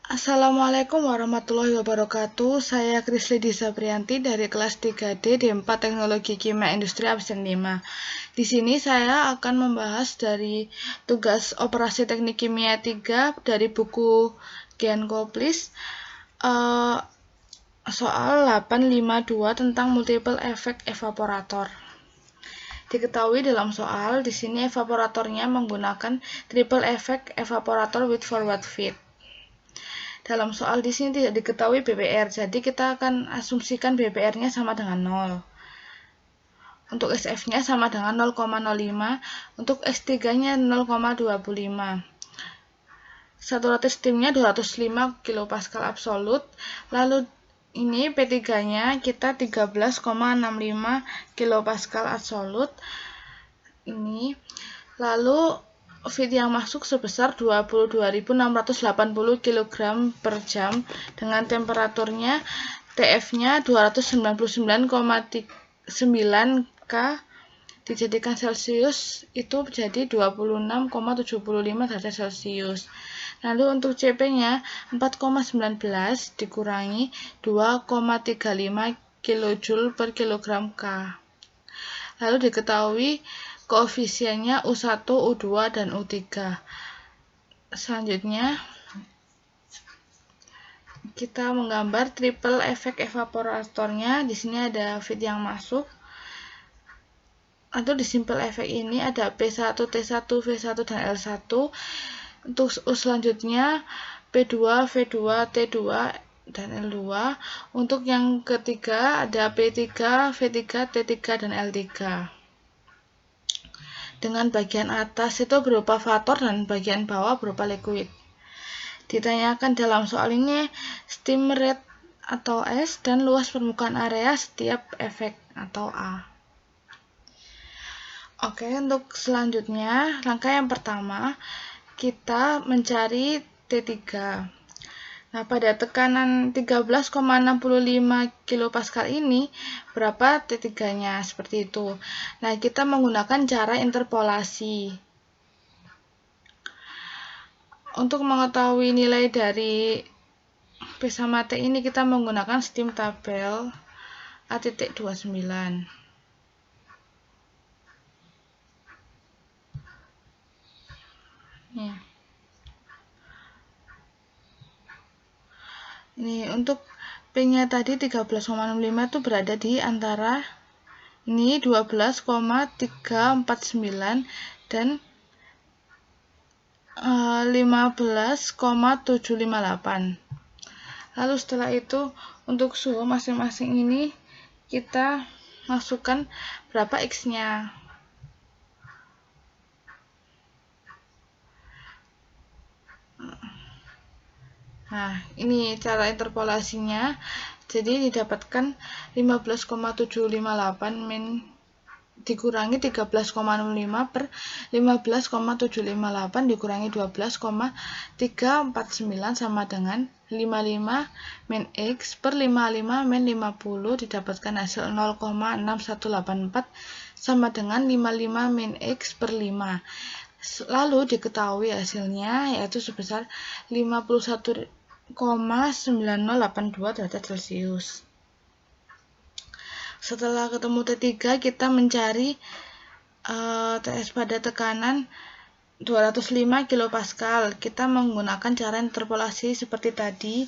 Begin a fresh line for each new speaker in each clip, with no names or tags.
Assalamualaikum warahmatullahi wabarakatuh. Saya Krislidi Saprianti dari kelas 3D D4 Teknologi Kimia Industri absen 5. Di sini saya akan membahas dari tugas operasi teknik kimia 3 dari buku Gian Koplis soal 852 tentang multiple effect evaporator. Diketahui dalam soal di sini evaporatornya menggunakan triple effect evaporator with forward feed. Dalam soal di sini tidak diketahui BBR, jadi kita akan asumsikan BBR-nya sama dengan 0. Untuk SF-nya sama dengan 0,05, untuk S3-nya 0,25. Saturated steam-nya 205 kPa absolut, lalu ini P3-nya kita 13,65 kPa absolut. Ini lalu feed yang masuk sebesar 22.680 kg per jam dengan temperaturnya TF-nya 299,9 K dijadikan Celcius itu jadi 26,75 derajat Celcius. Lalu untuk CP-nya 4,19 dikurangi 2,35 kJ per kilogram K. Lalu diketahui koefisiennya U1, U2, dan U3. Selanjutnya, kita menggambar triple effect evaporatornya. Di sini ada feed yang masuk. Atau di simple effect ini ada P1, T1, V1, dan L1. Untuk selanjutnya P2, V2, T2, dan L2. Untuk yang ketiga ada P3, V3, T3, dan L3. Dengan bagian atas itu berupa vapor dan bagian bawah berupa liquid. Ditanyakan dalam soal ini steam rate atau S dan luas permukaan area setiap efek atau A. Oke, untuk selanjutnya langkah yang pertama kita mencari T3. Nah, pada tekanan 13,65 kPa ini berapa T3-nya? Seperti itu. Nah, kita menggunakan cara interpolasi. Untuk mengetahui nilai dari P sama T ini kita menggunakan steam tabel A.29. Ini untuk P-nya tadi 13,65 itu berada di antara ini 12,349 dan 15,758. Lalu setelah itu untuk suhu masing-masing ini kita masukkan berapa X-nya. Nah, ini cara interpolasinya. Jadi didapatkan 15,758 min dikurangi 13,05 per 15,758 dikurangi 12,349 sama dengan 55 min X per 55 min 50 didapatkan hasil 0,6184 sama dengan 55 min X per 5. Lalu diketahui hasilnya yaitu sebesar 51,9082 derajat Celcius. Setelah ketemu T3, kita mencari TS pada tekanan 205 kPa. Kita menggunakan cara interpolasi seperti tadi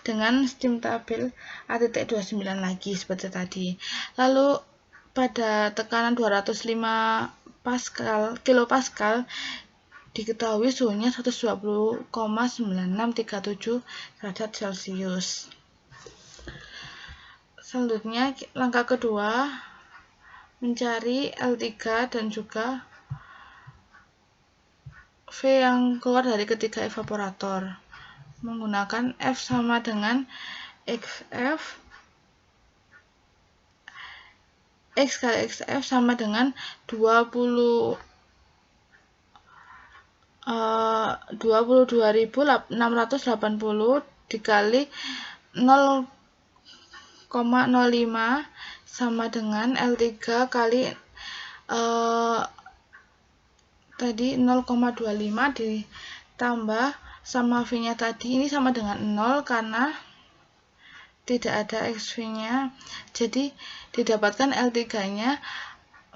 dengan steam tabel A.29 lagi seperti tadi. Lalu pada tekanan 205 kPa diketahui suhunya 120,9637 derajat Celcius. Selanjutnya langkah kedua mencari L3 dan juga V yang keluar dari ketiga evaporator menggunakan F sama dengan XF X kali XF sama dengan 22.680 dikali 0,05 sama dengan L3 kali tadi 0,25 ditambah sama V-nya tadi ini sama dengan 0 karena tidak ada XV-nya, jadi didapatkan L3-nya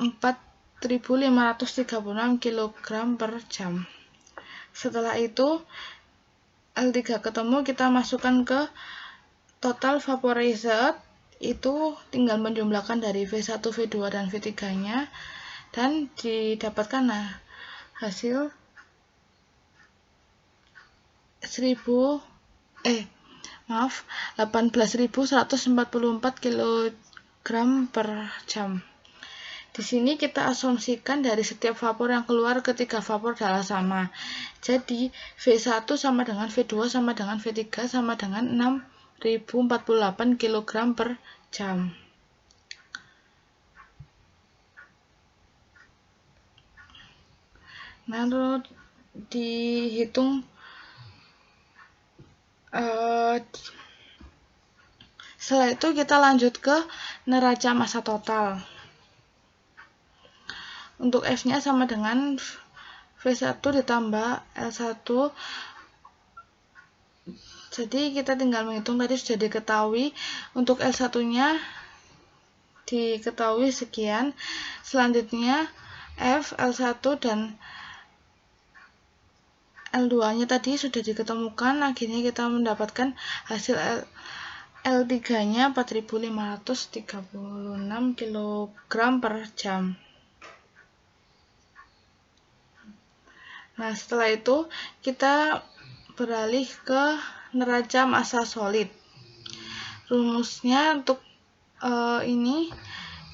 4536 kg per jam. Setelah itu L3 ketemu, kita masukkan ke total vaporized, itu tinggal menjumlahkan dari V1, V2 dan V3-nya dan didapatkan hasil 18.144 kg per jam. Di sini kita asumsikan dari setiap vapor yang keluar ketika vapor adalah sama. Jadi V1 sama dengan V2 sama dengan V3 sama dengan 6.048 kg per jam. Nah, lalu dihitung setelah itu kita lanjut ke neraca massa total. Untuk F-nya sama dengan V1 ditambah L1. Jadi kita tinggal menghitung, tadi sudah diketahui. Untuk L1-nya diketahui sekian. Selanjutnya F, L1 dan L2-nya tadi sudah diketemukan. Akhirnya kita mendapatkan hasil L3-nya 4536 kg per jam. Nah, setelah itu kita beralih ke neraca massa solid. Rumusnya untuk ini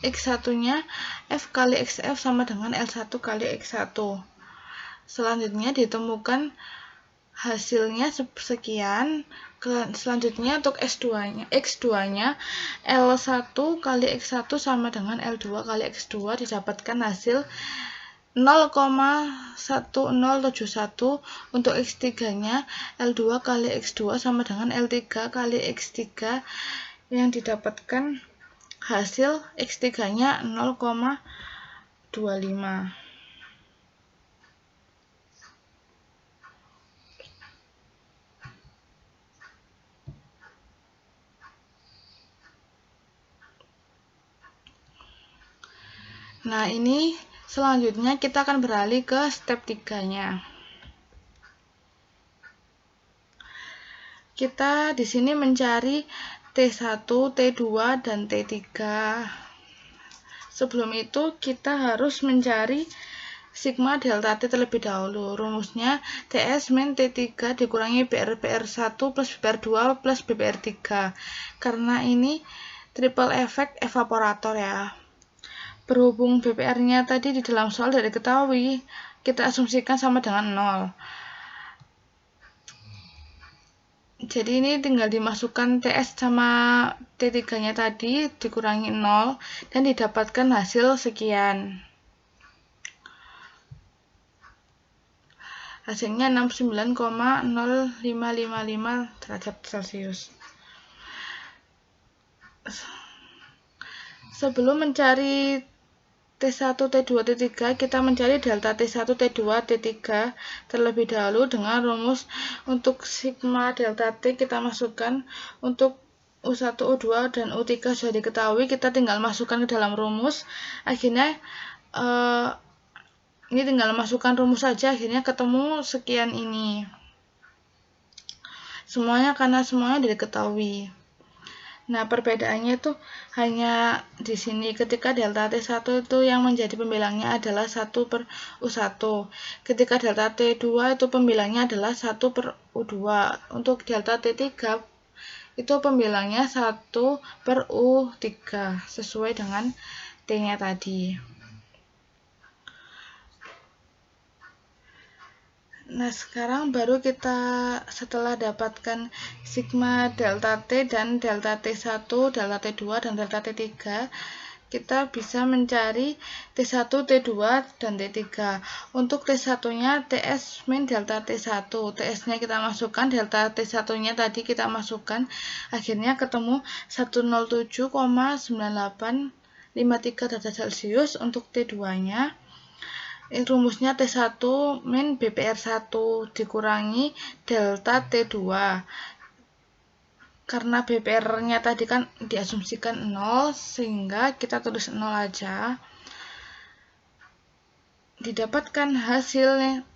X1-nya F kali XF sama dengan L1 kali X1. Selanjutnya ditemukan hasilnya sekian. Selanjutnya untuk X2-nya L1 kali X1 sama dengan L2 kali X2, didapatkan hasil 0,1071. Untuk X3-nya L2 kali X2 sama dengan L3 kali X3, yang didapatkan hasil X3-nya 0,25. Nah, ini selanjutnya kita akan beralih ke step 3-nya. Kita di sini mencari T1, T2 dan T3. Sebelum itu kita harus mencari sigma delta T terlebih dahulu. Rumusnya TS min T3 dikurangi BR1 plus BR2 plus BR3. Karena ini triple effect evaporator ya. Berhubung BPR-nya tadi di dalam soal tidak diketahui, kita asumsikan sama dengan 0. Jadi ini tinggal dimasukkan TS sama T3-nya tadi dikurangi 0 dan didapatkan hasil sekian. Hasilnya 69,0555 derajat Celcius. Sebelum mencari T1, T2, T3, kita mencari delta T1, T2, T3 terlebih dahulu dengan rumus. Untuk sigma delta T kita masukkan, untuk U1, U2, dan U3 sudah diketahui, kita tinggal masukkan ke dalam rumus. Akhirnya ini tinggal masukkan rumus saja, akhirnya ketemu sekian ini. Semuanya karena semuanya diketahui. Nah, perbedaannya itu hanya di sini. Ketika delta T1 itu yang menjadi pembilangnya adalah 1/U1. Ketika delta T2 itu pembilangnya adalah 1/U2. Untuk delta T3 itu pembilangnya 1/U3 sesuai dengan T-nya tadi. Nah, sekarang baru kita setelah dapatkan sigma delta T dan delta T1, delta T2, dan delta T3, kita bisa mencari T1, T2, dan T3. Untuk T1-nya TS min delta T1. TS-nya kita masukkan, delta T1-nya tadi kita masukkan. Akhirnya ketemu 107,9853 derajat Celcius. Untuk T2-nya rumusnya T1 min BPR1 dikurangi delta T2. Karena BPR-nya tadi kan diasumsikan 0, sehingga kita tulis 0 aja. Didapatkan hasilnya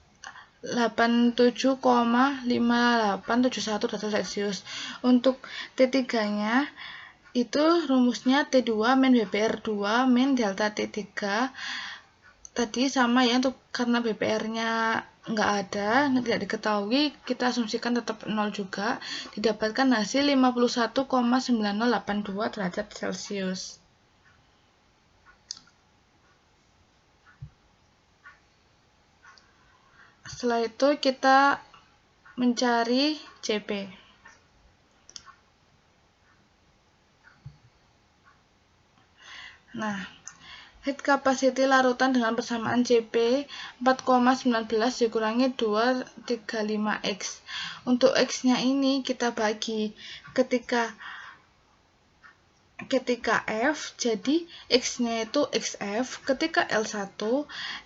87,5871 derajat Celcius. Untuk T3-nya itu rumusnya T2 min BPR2 min delta T3. Tadi sama ya, untuk karena BPR-nya nggak ada, tidak diketahui, kita asumsikan tetap 0 juga. Didapatkan hasil 51,9082 derajat Celcius. Setelah itu kita mencari CP. Nah, heat capacity larutan dengan persamaan CP 4,19 dikurangi 235X. Untuk X-nya ini kita bagi ketika F, jadi X-nya itu XF, ketika L1,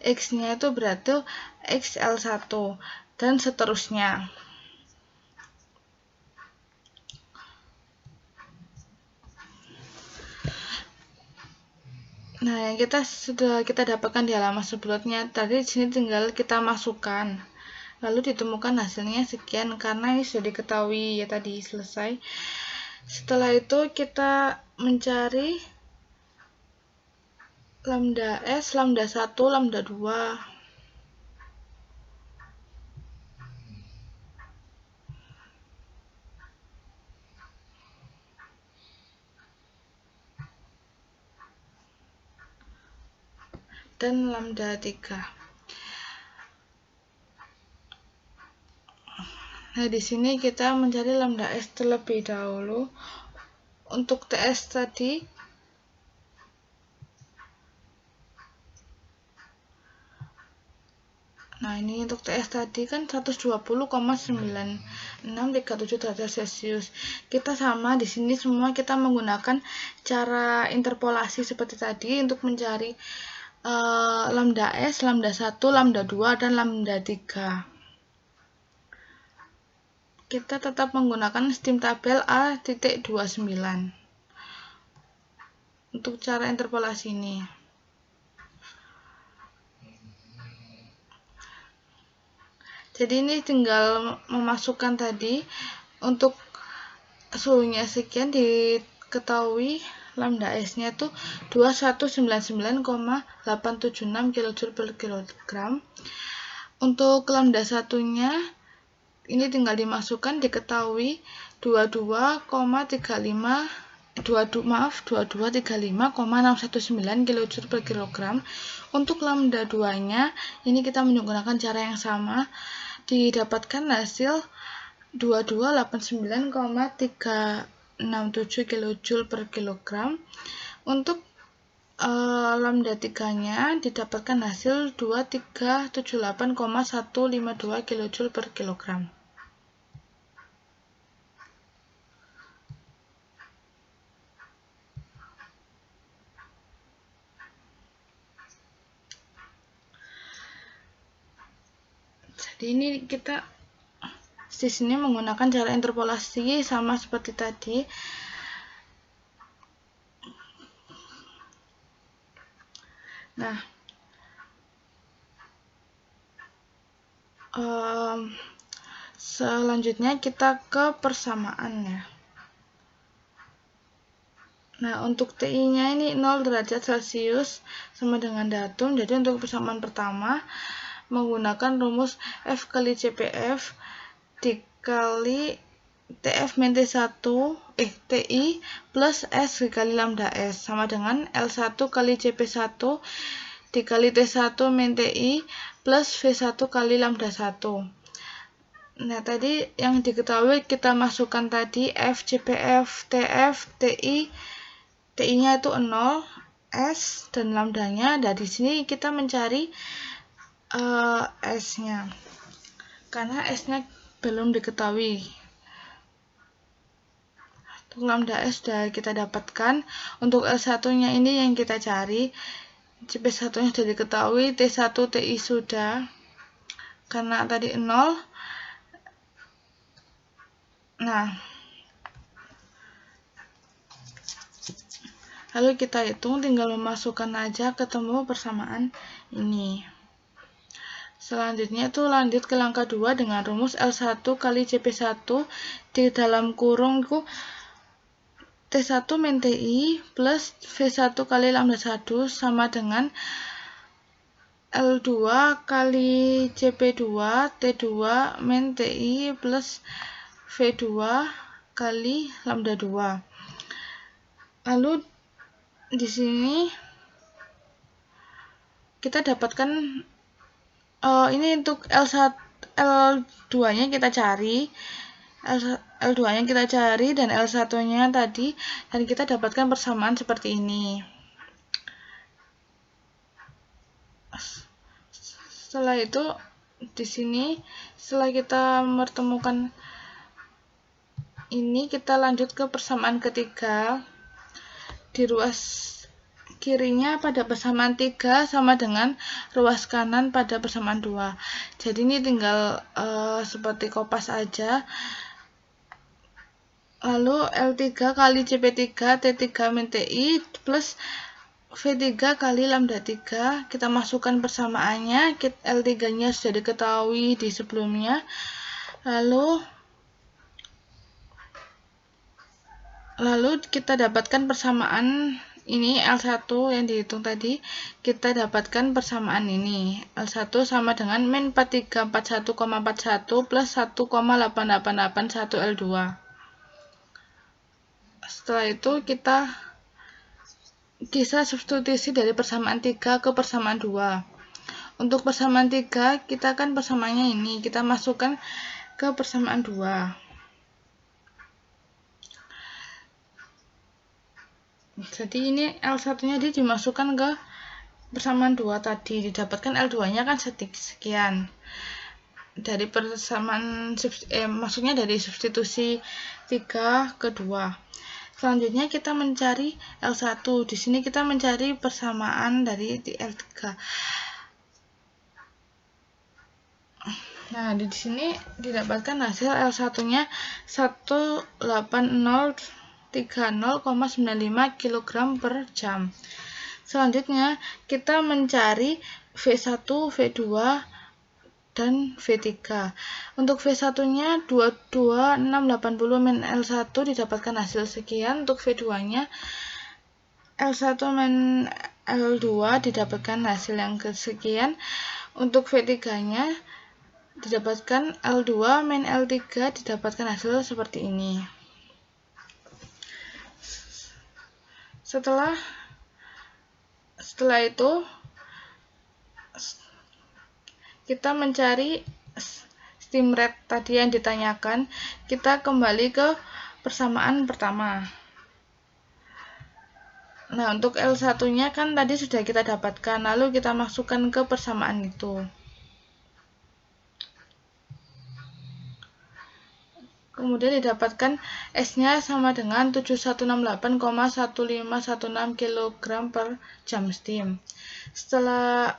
X-nya itu berarti XL1, dan seterusnya. Nah, yang sudah kita dapatkan di halaman sebelumnya tadi, di sini tinggal kita masukkan. Lalu ditemukan hasilnya sekian, karena ini sudah diketahui ya tadi, selesai. Setelah itu kita mencari lambda S, lambda 1, lambda 2. Dan lambda 3. Nah, di sini kita mencari lambda S terlebih dahulu. Untuk TS tadi, nah ini untuk TS tadi kan 120,9637 derajat Celcius. Kita sama di sini semua kita menggunakan cara interpolasi seperti tadi untuk mencari lambda S, lambda 1, lambda 2, dan lambda 3. Kita tetap menggunakan sistem tabel A.29 untuk cara interpolasi ini. Jadi ini tinggal memasukkan tadi, untuk suhunya sekian, diketahui lambda S-nya itu 2199,876 kJ per kilogram. Untuk lambda 1-nya ini tinggal dimasukkan, diketahui 2235,619 kJ per kilogram. Untuk lambda 2-nya ini kita menggunakan cara yang sama, didapatkan hasil 2289,367 kJ per kilogram. Untuk lambda 3-nya didapatkan hasil 2378,152 kJ per kilogram. Jadi ini kita di sini menggunakan cara interpolasi sama seperti tadi. Nah, selanjutnya kita ke persamaan ya. Nah, untuk TI-nya ini 0 derajat Celcius sama dengan datum. Jadi untuk persamaan pertama menggunakan rumus F kali CPF dikali TF min T1 TI plus S dikali lambda S sama dengan L1 kali CP1 dikali T1 min TI plus V1 kali lambda 1. Nah, tadi yang diketahui kita masukkan tadi F, CPF, TF, TI. TI-nya itu 0, S, dan lambdanya. Dari sini kita mencari S-nya. Karena S-nya belum diketahui. Untuk lambda S sudah kita dapatkan. Untuk L1-nya ini yang kita cari. CP1 nya sudah diketahui, T1 TI sudah, karena tadi 0. Nah, lalu kita hitung, tinggal memasukkan aja ketemu persamaan ini. Selanjutnya itu lanjut ke langkah 2 dengan rumus L1 kali CP1 di dalam kurung itu T1 min TI plus V1 kali lambda 1 sama dengan L2 kali CP2 T2 min TI plus V2 kali lambda 2. Lalu di sini kita dapatkan ini untuk L2 nya kita cari, L2 nya kita cari dan L1 nya tadi, dan kita dapatkan persamaan seperti ini. Setelah itu di sini setelah kita menemukan ini, kita lanjut ke persamaan ketiga. Di ruas kirinya pada persamaan 3 sama dengan ruas kanan pada persamaan 2. Jadi ini tinggal seperti kopas aja. Lalu L3 kali CP3 T3 min TI plus V3 kali lambda 3, kita masukkan persamaannya. L3 nya sudah diketahui di sebelumnya. Lalu kita dapatkan persamaan ini L1 yang dihitung tadi, kita dapatkan persamaan ini. L1 sama dengan min 4341,41 plus 1,8881 L2. Setelah itu kita substitusi dari persamaan 3 ke persamaan 2. Untuk persamaan 3, kita kan persamaannya ini, kita masukkan ke persamaan 2. Jadi ini L1 nya dimasukkan ke persamaan 2 tadi, didapatkan L2 nya kan sekian. Dari persamaan maksudnya dari substitusi 3 ke 2. Selanjutnya kita mencari L1. Di sini kita mencari persamaan dari L3. Nah, di sini didapatkan hasil L1-nya 18030,95 kg per jam. Selanjutnya kita mencari V1, V2, dan V3. Untuk V1-nya 22680 min L1 didapatkan hasil sekian. Untuk V2-nya L1 min L2 didapatkan hasil yang kesekian. Untuk V3-nya didapatkan L2 min L3 didapatkan hasil seperti ini. Setelah itu kita mencari steam rate tadi yang ditanyakan. Kita kembali ke persamaan pertama. Nah, untuk L1 nya kan tadi sudah kita dapatkan, lalu kita masukkan ke persamaan itu. Kemudian didapatkan S-nya sama dengan 7168,1516 kg per jam steam. Setelah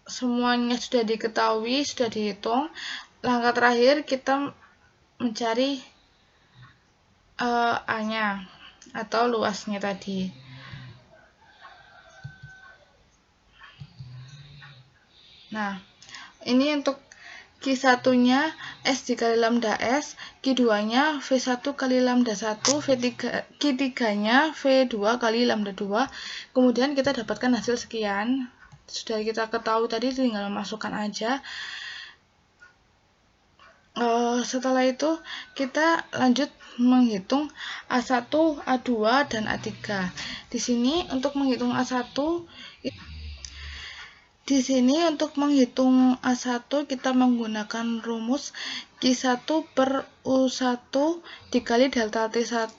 semuanya sudah diketahui, sudah dihitung, langkah terakhir kita mencari A-nya atau luasnya tadi. Nah, ini untuk Q1-nya S dikali lambda S, Q2-nya V1 kali lambda 1, Q3-nya V2 kali lambda 2. Kemudian kita dapatkan hasil sekian. Sudah kita ketahui tadi, tinggal memasukkan aja. Setelah itu kita lanjut menghitung A1, A2, dan A3. Di sini untuk menghitung A1, kita menggunakan rumus Q1 per U1 dikali delta T1.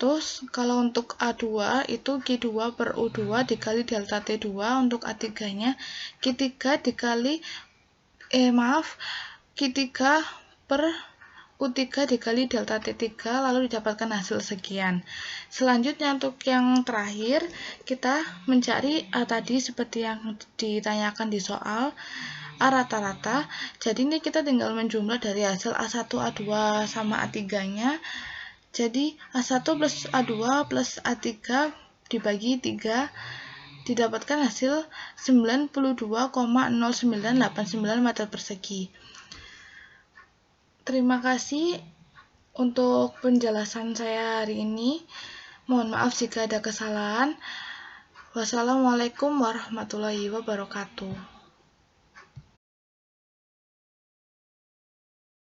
Kalau untuk A2 itu Q2 per U2 dikali delta T2. Untuk A3-nya Q3 per U3 dikali delta T3 lalu didapatkan hasil sekian. Selanjutnya untuk yang terakhir kita mencari A tadi seperti yang ditanyakan di soal, A rata-rata. Jadi ini kita tinggal menjumlah dari hasil A1, A2 sama A3 nya. Jadi A1 plus A2 plus A3 dibagi 3 didapatkan hasil 92,0989 meter persegi. Terima kasih untuk penjelasan saya hari ini. Mohon maaf jika ada kesalahan. Wassalamualaikum warahmatullahi wabarakatuh.